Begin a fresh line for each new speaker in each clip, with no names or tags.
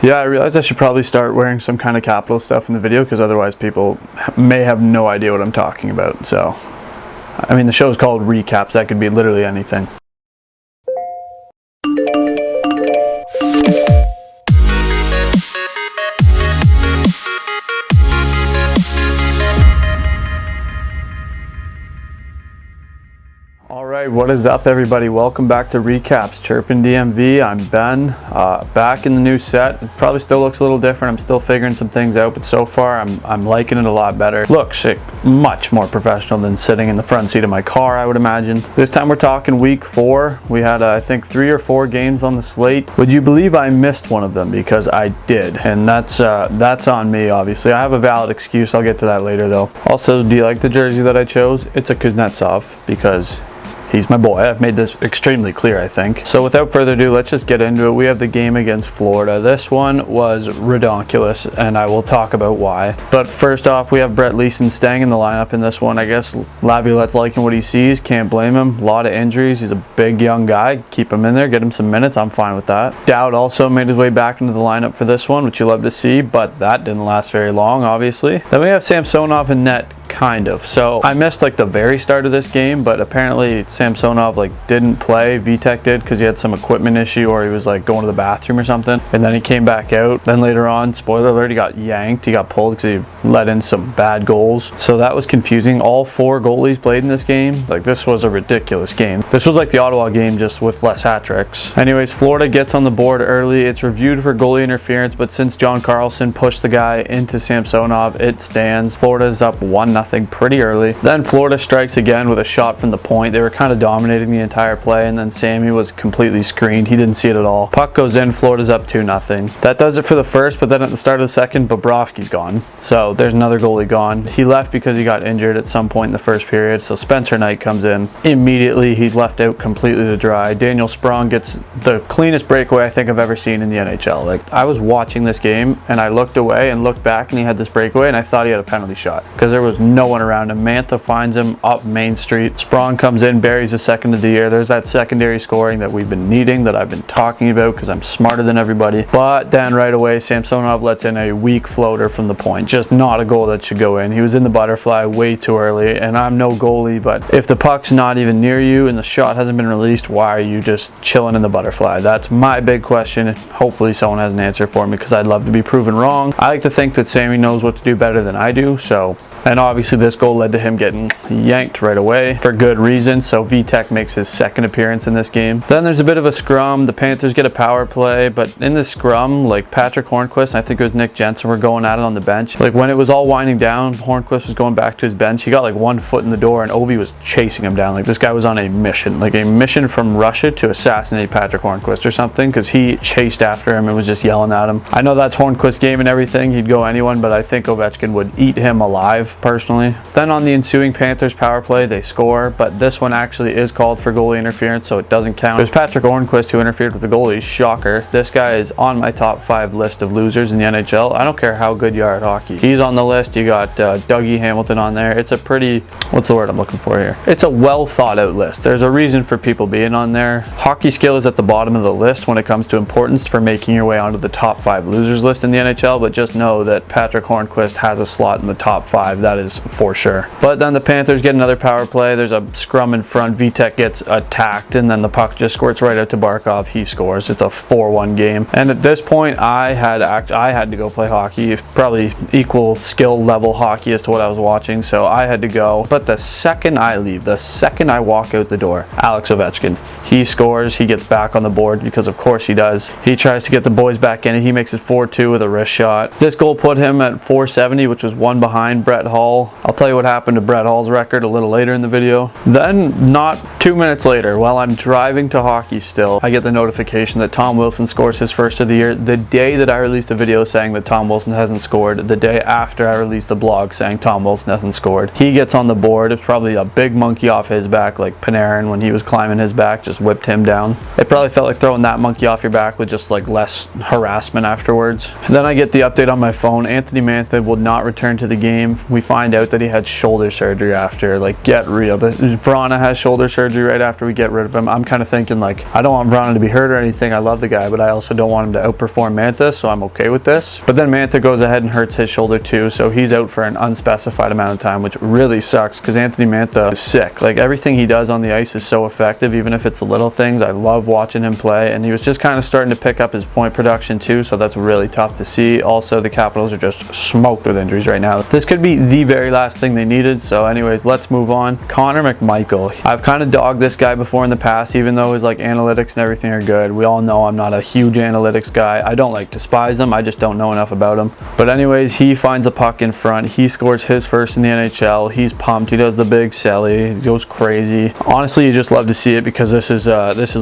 Yeah, I realized I should probably start wearing some kind of capital stuff in the video because otherwise people may have no idea what I'm talking about. So, I mean, the show is called Recaps. That could be literally anything. Alright, what is up everybody? Welcome back to Recaps, Chirpin DMV. I'm Ben, back in the new set. It probably still looks a little different. I'm still figuring some things out, but so far I'm liking it a lot better. Looks much more professional than sitting in the front seat of my car, I would imagine. This time we're talking week 4. We had, I think, 3 or 4 games on the slate. Would you believe I missed one of them? Because I did, and that's on me, obviously. I have a valid excuse. I'll get to that later, though. Also, do you like the jersey that I chose? It's a Kuznetsov, because he's my boy. I've made this extremely clear, I think. So without further ado, let's just get into it. We have the game against Florida. This one was redonkulous, and I will talk about why. But first off, we have Brett Leeson staying in the lineup in this one. I guess Laviolette's liking what he sees. Can't blame him. A lot of injuries. He's a big young guy. Keep him in there. Get him some minutes. I'm fine with that. Dowd also made his way back into the lineup for this one, which you love to see, but that didn't last very long, obviously. Then we have Samsonov in net. Kind of. So I missed like the very start of this game, but apparently Samsonov didn't play. Vitek did because he had some equipment issue, or he was like going to the bathroom or something, and then he came back out. Then later on, spoiler alert, he got yanked. He got pulled because he let in some bad goals. So that was confusing. All 4 goalies played in this game. Like, this was a ridiculous game. This was like the Ottawa game, just with less hat tricks. Anyways, Florida gets on the board early. It's reviewed for goalie interference, but since John Carlson pushed the guy into Samsonov, it stands. Florida's up 1-0 pretty early. Then Florida strikes again with a shot from the point. They were kind of dominating the entire play, and then Sammy was completely screened. He didn't see it at all. Puck goes in. Florida's up 2-0. That does it for the first, but then at the start of the second, Bobrovsky's gone. So there's another goalie gone. He left because he got injured at some point in the first period, so Spencer Knight comes in. Immediately, he's left out completely to dry. Daniel Sprong gets the cleanest breakaway I think I've ever seen in the NHL. Like, I was watching this game, and I looked away and looked back, and he had this breakaway, and I thought he had a penalty shot because there was no one around him. Mantha finds him up Main Street. Sprong comes in, buries the second of the year. There's that secondary scoring that we've been needing, that I've been talking about because I'm smarter than everybody. But then right away, Samsonov lets in a weak floater from the point. Just not a goal that should go in. He was in the butterfly way too early, and I'm no goalie, but if the puck's not even near you and the shot hasn't been released, why are you just chilling in the butterfly? That's my big question. Hopefully someone has an answer for me, because I'd love to be proven wrong. I like to think that Sammy knows what to do better than I do, so. And obviously this goal led to him getting yanked right away for good reason. So Vitek makes his second appearance in this game. Then there's a bit of a scrum. The Panthers get a power play, but in the scrum, like Patrick Hornqvist, and I think it was Nick Jensen, were going at it on the bench. Like, when it was all winding down, Hornqvist was going back to his bench. He got like 1 foot in the door, and Ovi was chasing him down. Like, this guy was on a mission, like a mission from Russia to assassinate Patrick Hornqvist or something, because he chased after him and was just yelling at him. I know that's Hornqvist's game and everything. He'd go anyone, but I think Ovechkin would eat him alive, personally. Then on the ensuing Panthers power play, they score, but this one actually is called for goalie interference, so it doesn't count. It was Patrick Hornqvist who interfered with the goalie. Shocker. This guy is on my top 5 list of losers in the NHL. I don't care how good you are at hockey. He's on the list. You got Dougie Hamilton on there. It's a pretty, what's the word I'm looking for here? It's a well thought out list. There's a reason for people being on there. Hockey skill is at the bottom of the list when it comes to importance for making your way onto the top 5 losers list in the NHL, but just know that Patrick Hornqvist has a slot in the top 5. That is for sure. But then the Panthers get another power play. There's a scrum in front. Vitek gets attacked, and then the puck just squirts right out to Barkov. He scores. It's a 4-1 game. And at this point, I had to go play hockey. Probably equal skill level hockey as to what I was watching, so I had to go. But the second I leave, the second I walk out the door, Alex Ovechkin, he scores. He gets back on the board, because of course he does. He tries to get the boys back in, and he makes it 4-2 with a wrist shot. This goal put him at 470, which was 1 behind Brett Hull. I'll tell you what happened to Brett Hull's record a little later in the video. Then, not 2 minutes later, while I'm driving to hockey still, I get the notification that Tom Wilson scores his first of the year. The day that I released a video saying that Tom Wilson hasn't scored, the day after I released the blog saying Tom Wilson hasn't scored, he gets on the board. It's probably a big monkey off his back, like Panarin when he was climbing his back, just whipped him down. It probably felt like throwing that monkey off your back with just like less harassment afterwards. Then I get the update on my phone. Anthony Mantha will not return to the game. We find out that he had shoulder surgery after. Like, get real. Vrana has shoulder surgery injury right after we get rid of him. I'm kind of thinking like, I don't want Vrana to be hurt or anything. I love the guy, but I also don't want him to outperform Mantha, so I'm okay with this. But then Mantha goes ahead and hurts his shoulder too, so he's out for an unspecified amount of time, which really sucks because Anthony Mantha is sick. Like, everything he does on the ice is so effective, even if it's the little things. I love watching him play, and he was just kind of starting to pick up his point production too, so that's really tough to see. Also, the Capitals are just smoked with injuries right now. This could be the very last thing they needed. So anyways, let's move on. Conor McMichael. I've kind of dogged this guy before in the past, even though his like analytics and everything are good. We all know I'm not a huge analytics guy. I don't like despise them, I just don't know enough about him. But anyways, he finds the puck in front. He scores his first in the NHL. He's pumped. He does the big celly. He goes crazy. Honestly, you just love to see it because this is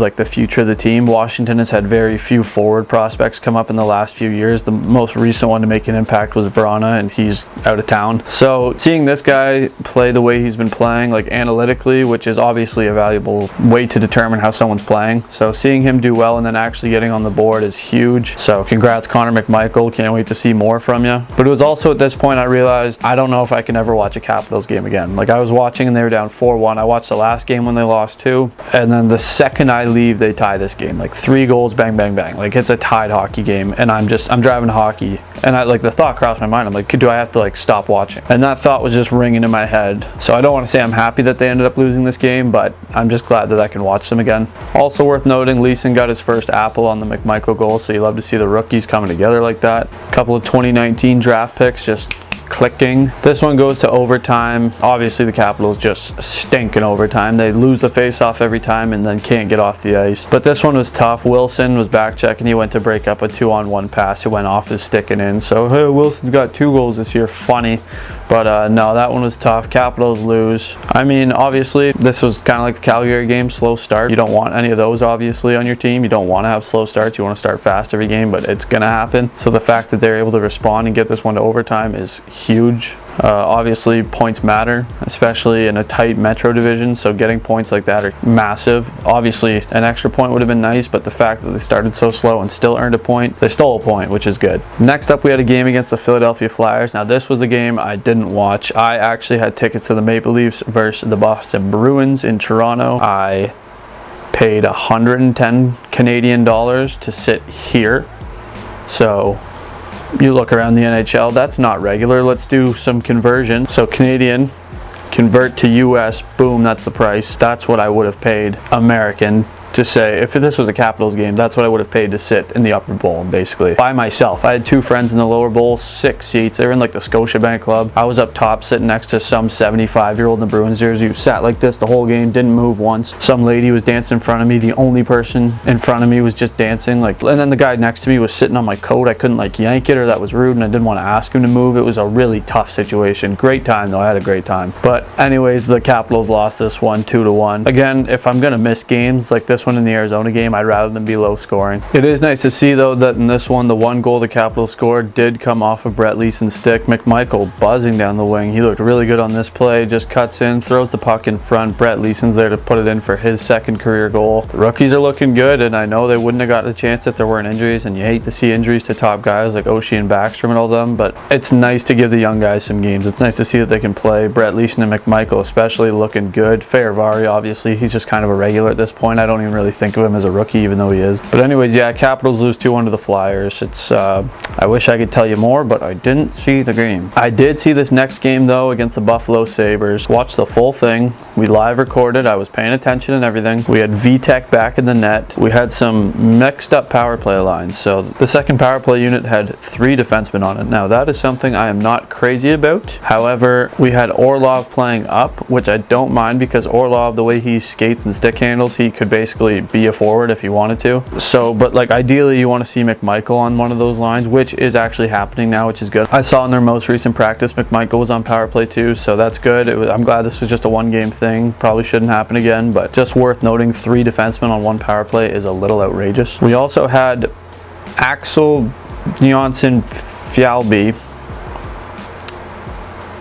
like the future of the team. Washington has had very few forward prospects come up in the last few years. The most recent one to make an impact was Vrana, and he's out of town. So seeing this guy play the way he's been playing, like analytically, which is obviously a valuable way to determine how someone's playing. So seeing him do well and then actually getting on the board is huge. So congrats, Conor McMichael. Can't wait to see more from you. But it was also at this point I realized I don't know if I can ever watch a Capitals game again. Like, I was watching and they were down 4-1. I watched the last game when they lost 2, and then the second I leave, they tie this game. Like 3 goals, bang, bang, bang. Like, it's a tied hockey game, and I'm driving hockey, and the thought crossed my mind. I'm like, do I have to like stop watching? And that thought was just ringing in my head. So I don't want to say I'm happy that they ended up losing this game, but I'm just glad that I can watch them again. Also worth noting, Leeson got his first apple on the McMichael goal, so you love to see the rookies coming together like that. A couple of 2019 draft picks just clicking. This one goes to overtime. Obviously the Capitals just stink in overtime. They lose the face-off every time and then can't get off the ice. But this one was tough. Wilson was back checking. He went to break up a 2-on-1 pass. It went off his stick and in. So, hey, Wilson's got 2 goals this year. Funny. But no, that one was tough. Capitals lose. I mean, obviously, this was kind of like the Calgary game, slow start. You don't want any of those, obviously, on your team. You don't want to have slow starts. You want to start fast every game, but it's going to happen. So the fact that they're able to respond and get this one to overtime is huge. Obviously, points matter, especially in a tight Metro division, so getting points like that are massive. Obviously, an extra point would have been nice, but the fact that they started so slow and still earned a point, they stole a point, which is good. Next up, we had a game against the Philadelphia Flyers. Now, this was the game I didn't watch. I actually had tickets to the Maple Leafs versus the Boston Bruins in Toronto. I paid 110 Canadian dollars to sit here. So you look around the NHL, that's not regular. Let's do some conversion. So Canadian, convert to US, boom, that's the price. That's what I would have paid American to say, if this was a Capitals game, that's what I would have paid to sit in the upper bowl, basically, by myself. I had 2 friends in the lower bowl, 6 seats. They were in like the Scotiabank Club. I was up top sitting next to some 75-year-old in the Bruins jersey who sat like this the whole game, didn't move once. Some lady was dancing in front of me. The only person in front of me was just dancing. Like, and then the guy next to me was sitting on my coat. I couldn't like yank it, or that was rude, and I didn't want to ask him to move. It was a really tough situation. Great time though. I had a great time. But anyways, the Capitals lost this one 2-1. Again, if I'm gonna miss games like this one in the Arizona game, I'd rather than be low scoring. It is nice to see though that in this one, the 1 goal the Capitals scored did come off of Brett Leeson's stick. McMichael buzzing down the wing. He looked really good on this play. Just cuts in, throws the puck in front. Brett Leeson's there to put it in for his 2nd career goal. The rookies are looking good, and I know they wouldn't have gotten a chance if there weren't injuries, and you hate to see injuries to top guys like Oshie and Backstrom and all them, but it's nice to give the young guys some games. It's nice to see that they can play. Brett Leeson and McMichael especially looking good. Fehervari, obviously, he's just kind of a regular at this point. I don't even really think of him as a rookie, even though he is. But anyways, yeah, Capitals lose 2-1 to the Flyers. It's I wish I could tell you more, but I didn't see the game. I did see this next game though against the Buffalo Sabres. Watched the full thing. We live recorded. I was paying attention and everything. We had VTech back in the net. We had some mixed up power play lines. So the second power play unit had 3 defensemen on it. Now that is something I am not crazy about. However, we had Orlov playing up, which I don't mind because Orlov, the way he skates and stick handles, he could basically be a forward if he wanted to. So, but like ideally you want to see McMichael on one of those lines, which is actually happening now, which is good. I saw in their most recent practice McMichael was on power play too, so that's good. I'm glad this was just a 1-game thing. Probably shouldn't happen again, but just worth noting, 3 defensemen on 1 power play is a little outrageous. We also had Axel Jonsson-Fjällby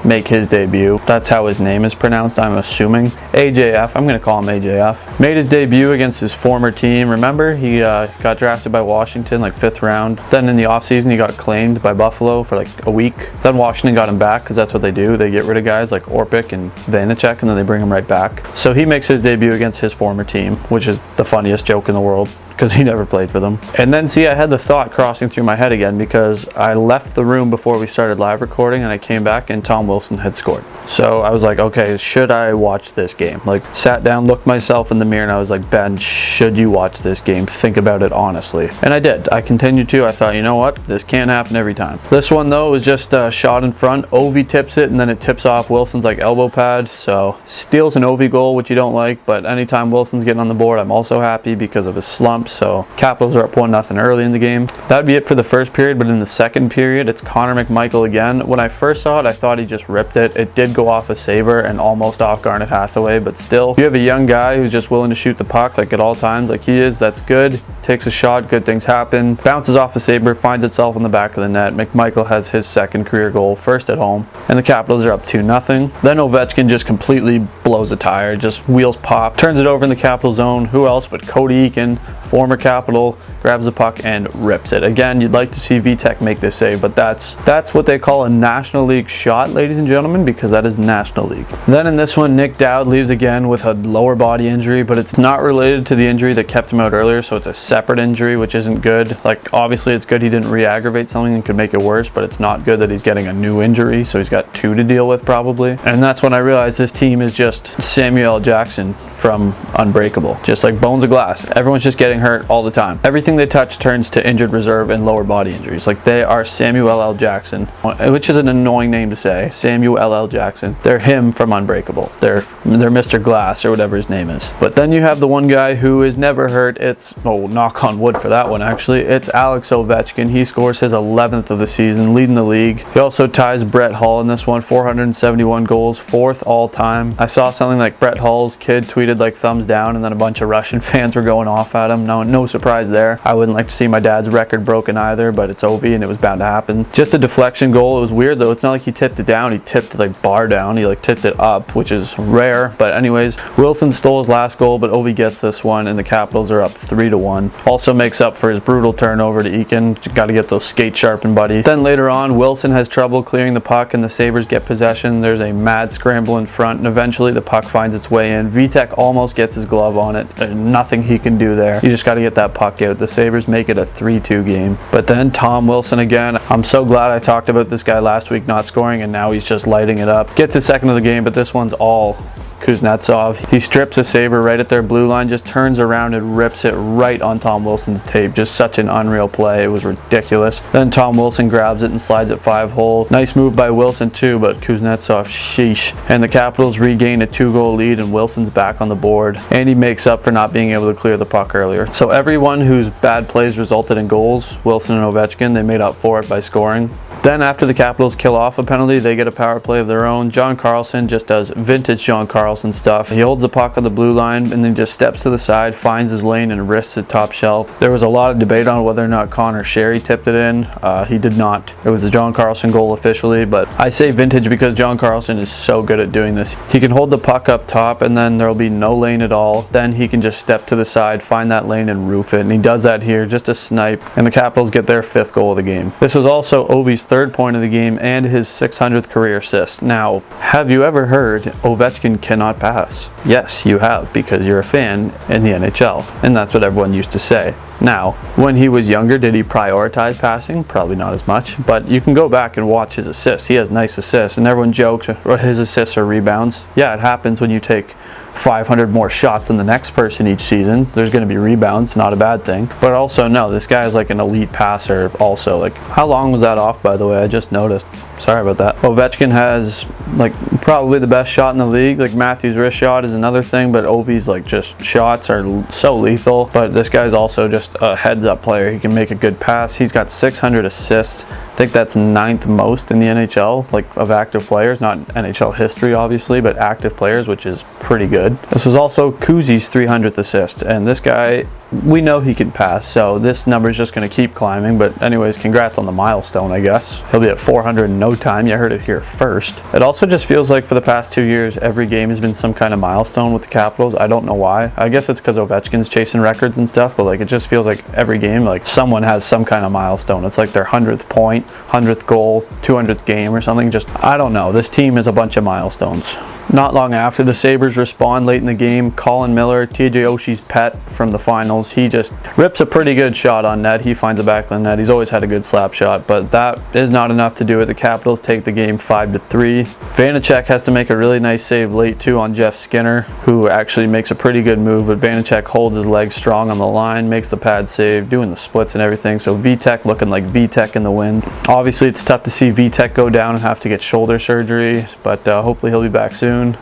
make his debut. That's how his name is pronounced, I'm assuming. AJF, I'm going to call him AJF. Made his debut against his former team. Remember, he got drafted by Washington, like 5th round. Then in the offseason, he got claimed by Buffalo for like a week. Then Washington got him back, because that's what they do. They get rid of guys like Orpik and Vanacek, and then they bring him right back. So he makes his debut against his former team, which is the funniest joke in the world, because he never played for them. And then, see, I had the thought crossing through my head again, because I left the room before we started live recording, and I came back and Tom Wilson had scored. So I was like, okay, should I watch this game? Like, sat down, looked myself in the mirror, and I was like, Ben, should you watch this game? Think about it honestly. And I did. I continued to. I thought, you know what? This can't happen every time. This one, though, was just a shot in front. Ovi tips it, and then it tips off Wilson's like elbow pad. So steals an Ovi goal, which you don't like, but anytime Wilson's getting on the board, I'm also happy because of his slump. So Capitals are up 1-0 early in the game. That'd be it for the first period, but in the second period, it's Conor Mcmichael again. When I first saw it, I thought he just ripped it. It did go off a Sabre and almost off Garnet Hathaway, but still, if you have a young guy who's just willing to shoot the puck like at all times like he is, that's good. Takes a shot, good things happen. Bounces off a Sabre, finds itself in the back of the net. Mcmichael has his second career goal, first at home, and the Capitals are up 2-0. Then Ovechkin just completely blows a tire, just wheels pop, turns it over in the Capital zone. Who else but Cody Eakin, former Capital, grabs the puck and rips it. Again, you'd like to see Vitek make this save, but that's what they call a National League shot, ladies and gentlemen, because that is National League. Then in this one, Nick Dowd leaves again with a lower body injury, but it's not related to the injury that kept him out earlier, so it's a separate injury, which isn't good. Like, obviously it's good he didn't re-aggravate something and could make it worse, but it's not good that he's getting a new injury, so he's got 2 to deal with probably. And that's when I realized this team is just Samuel L. Jackson from Unbreakable. Just like bones of glass. Everyone's just getting hurt all the time. Everything they touch turns to injured reserve and lower body injuries. Like, they are Samuel L. Jackson, which is an annoying name to say. Samuel L. Jackson. They're him from Unbreakable. They're Mr. Glass or whatever his name is. But then you have the one guy who is never hurt. It's, oh, knock on wood for that one actually. It's Alex Ovechkin. He scores his 11th of the season, leading the league. He also ties Brett Hull in this one, 471 goals, 4th all time. I saw something like Brett Hull's kid tweeted like thumbs down, and then a bunch of Russian fans were going off at him. No surprise there. I wouldn't like to see my dad's record broken either, but it's Ovi and it was bound to happen. Just a deflection goal. It was weird though. It's not like he tipped it down. He tipped it like bar down. He like tipped it up, which is rare. But anyways, Wilson stole his last goal, but Ovi gets this one, and the Capitals are up 3-1. Also makes up for his brutal turnover to Eakin. Got to get those skates sharpened, buddy. Then later on, Wilson has trouble clearing the puck, and the Sabres get possession. There's a mad scramble in front, and eventually the puck finds its way in. Vitek almost gets his glove on it. Nothing he can do there. You just got to get that puck out. The Sabres make it a 3-2 game. But then Tom Wilson again. I'm so glad I talked about this guy last week not scoring, and now he's just lighting it up. Gets his second of the game, but this one's all Kuznetsov. He strips a Sabre right at their blue line, just turns around and rips it right on Tom Wilson's tape. Just such an unreal play. It was ridiculous. Then Tom Wilson grabs it and slides it 5-hole. Nice move by Wilson too, but Kuznetsov, sheesh. And the Capitals regain a 2-goal lead, and Wilson's back on the board. And he makes up for not being able to clear the puck earlier. So everyone whose bad plays resulted in goals, Wilson and Ovechkin, they made up for it by scoring. Then after the Capitals kill off a penalty, they get a power play of their own. John Carlson just does vintage John Carlson stuff. He holds the puck on the blue line and then just steps to the side, finds his lane, and wrists it top shelf. There was a lot of debate on whether or not Connor Sherry tipped it in. He did not. It was a John Carlson goal officially, but I say vintage because John Carlson is so good at doing this. He can hold the puck up top, and then there'll be no lane at all. Then he can just step to the side, find that lane, and roof it. And he does that here, just a snipe. And the Capitals get their 5th goal of the game. This was also Ovi's 3rd point of the game and his 600th career assist. Now, have you ever heard Ovechkin cannot pass? Yes, you have, because you're a fan in the NHL, and that's what everyone used to say. Now, when he was younger, did he prioritize passing? Probably not as much, but you can go back and watch his assists. He has nice assists, and everyone jokes his assists are rebounds. Yeah, it happens when you take 500 more shots than the next person each season. There's going to be rebounds, not a bad thing. But also, no, this guy is like an elite passer also. Like, how long was that off, by the way? I just noticed. Sorry about that. Ovechkin has like probably the best shot in the league. Like, Matthews' wrist shot is another thing, but Ovi's like just shots are so lethal. But this guy's also just a heads-up player. He can make a good pass. He's got 600 assists. I think that's 9th most in the NHL, like of active players. Not NHL history, obviously, but active players, which is pretty good. good. This was also Kuzi's 300th assist, and this guy, we know he can pass, so this number is just going to keep climbing. But anyways, congrats on the milestone, I guess. He'll be at 400 in no time. You heard it here first. It also just feels like for the past 2 years, every game has been some kind of milestone with the Capitals. I don't know why. I guess it's because Ovechkin's chasing records and stuff, but like it just feels like every game, like someone has some kind of milestone. It's like their 100th point, 100th goal, 200th game or something. Just, I don't know. This team is a bunch of milestones. Not long after the Sabres respond late in the game, Colin Miller, TJ Oshie's pet from the finals, he just rips a pretty good shot on net. He finds the back of the net. He's always had a good slap shot, but that is not enough to do it. The Capitals take the game 5-3. Vanacek has to make a really nice save late too on Jeff Skinner, who actually makes a pretty good move, but Vanacek holds his legs strong on the line, makes the pad save, doing the splits and everything. So Vitek looking like Vitek in the wind. Obviously it's tough to see Vitek go down and have to get shoulder surgery, but hopefully he'll be back soon.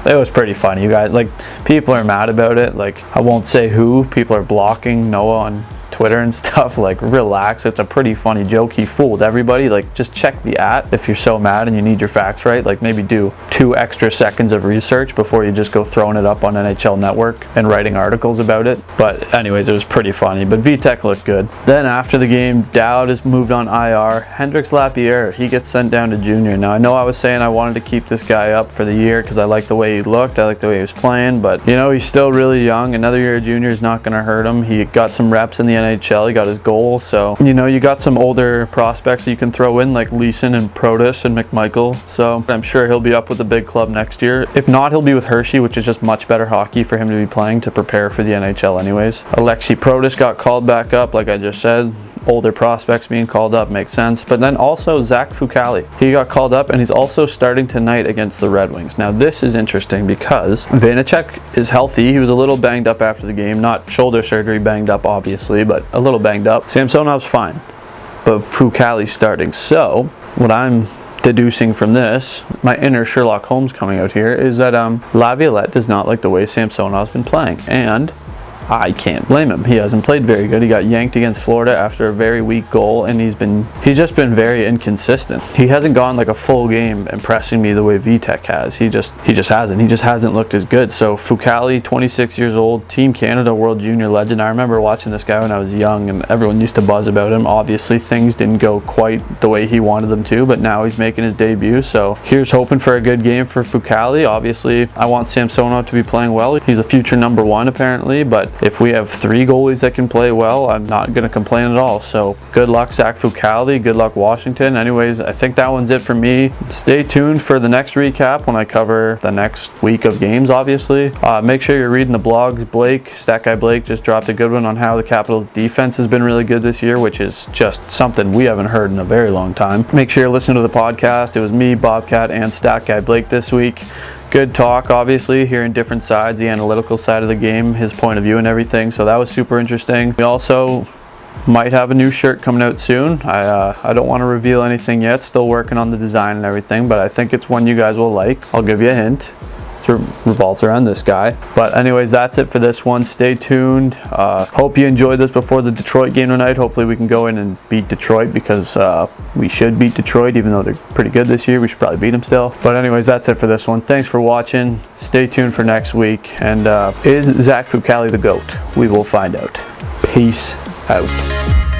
It was pretty funny, you guys. Like, people are mad about it. Like, I won't say who. People are blocking Noah on Twitter and stuff. Like, relax. It's a pretty funny joke. He fooled everybody. Like, just check the if you're so mad and you need your facts right. Like, maybe do 2 extra seconds of research before you just go throwing it up on NHL Network and writing articles about it. But anyways, it was pretty funny. But Vitek looked good. Then after the game, Dowd is moved on IR. Hendrix Lapierre, he gets sent down to junior. Now, I know I was saying I wanted to keep this guy up for the year because I like the way he looked. I like the way he was playing. But, you know, he's still really young. Another year of junior is not going to hurt him. He got some reps in the NHL. He got his goal. So, you know, you got some older prospects that you can throw in, like Leeson and Protis and McMichael. So I'm sure he'll be up with the big club next year. If not, he'll be with Hershey, which is just much better hockey for him to be playing to prepare for the NHL anyways. Alexi Protis got called back up, like I just said. Older prospects being called up makes sense. But then also Zach Fucale. He got called up and he's also starting tonight against the Red Wings. Now this is interesting because Vanacek is healthy. He was a little banged up after the game. Not shoulder surgery banged up obviously, but a little banged up. Samsonov's fine, but Fucale's starting. So what I'm deducing from this, my inner Sherlock Holmes coming out here, is that Laviolette does not like the way Samsonov's been playing. And I can't blame him. He hasn't played very good. He got yanked against Florida after a very weak goal, and he's just been very inconsistent. He hasn't gone like a full game impressing me the way Vitek has. He just hasn't. He just hasn't looked as good. So Fucale, 26 years old, Team Canada World Junior legend. I remember watching this guy when I was young, and everyone used to buzz about him. Obviously, things didn't go quite the way he wanted them to, but now he's making his debut. So here's hoping for a good game for Fucale. Obviously, I want Samsonov to be playing well. He's a future number 1 apparently, but if we have 3 goalies that can play well, I'm not going to complain at all. So good luck, Zach Fucale. Good luck, Washington. Anyways, I think that one's it for me. Stay tuned for the next recap when I cover the next week of games, obviously. Make sure you're reading the blogs. Stat Guy Blake just dropped a good one on how the Capitals defense has been really good this year, which is just something we haven't heard in a very long time. Make sure you're listening to the podcast. It was me, Bobcat, and Stat Guy Blake this week. Good talk, obviously, hearing different sides, the analytical side of the game, his point of view and everything. So that was super interesting. We also might have a new shirt coming out soon. I don't want to reveal anything yet. Still working on the design and everything, but I think it's one you guys will like. I'll give you a hint. It revolves around this guy. But anyways, that's it for this one. Stay tuned. Hope you enjoyed this before the Detroit game tonight. Hopefully we can go in and beat Detroit, because we should beat Detroit, even though they're pretty good this year. We should probably beat them still. But anyways, that's it for this one. Thanks for watching. Stay tuned for next week. And is Zach Fucale the GOAT? We will find out. Peace out.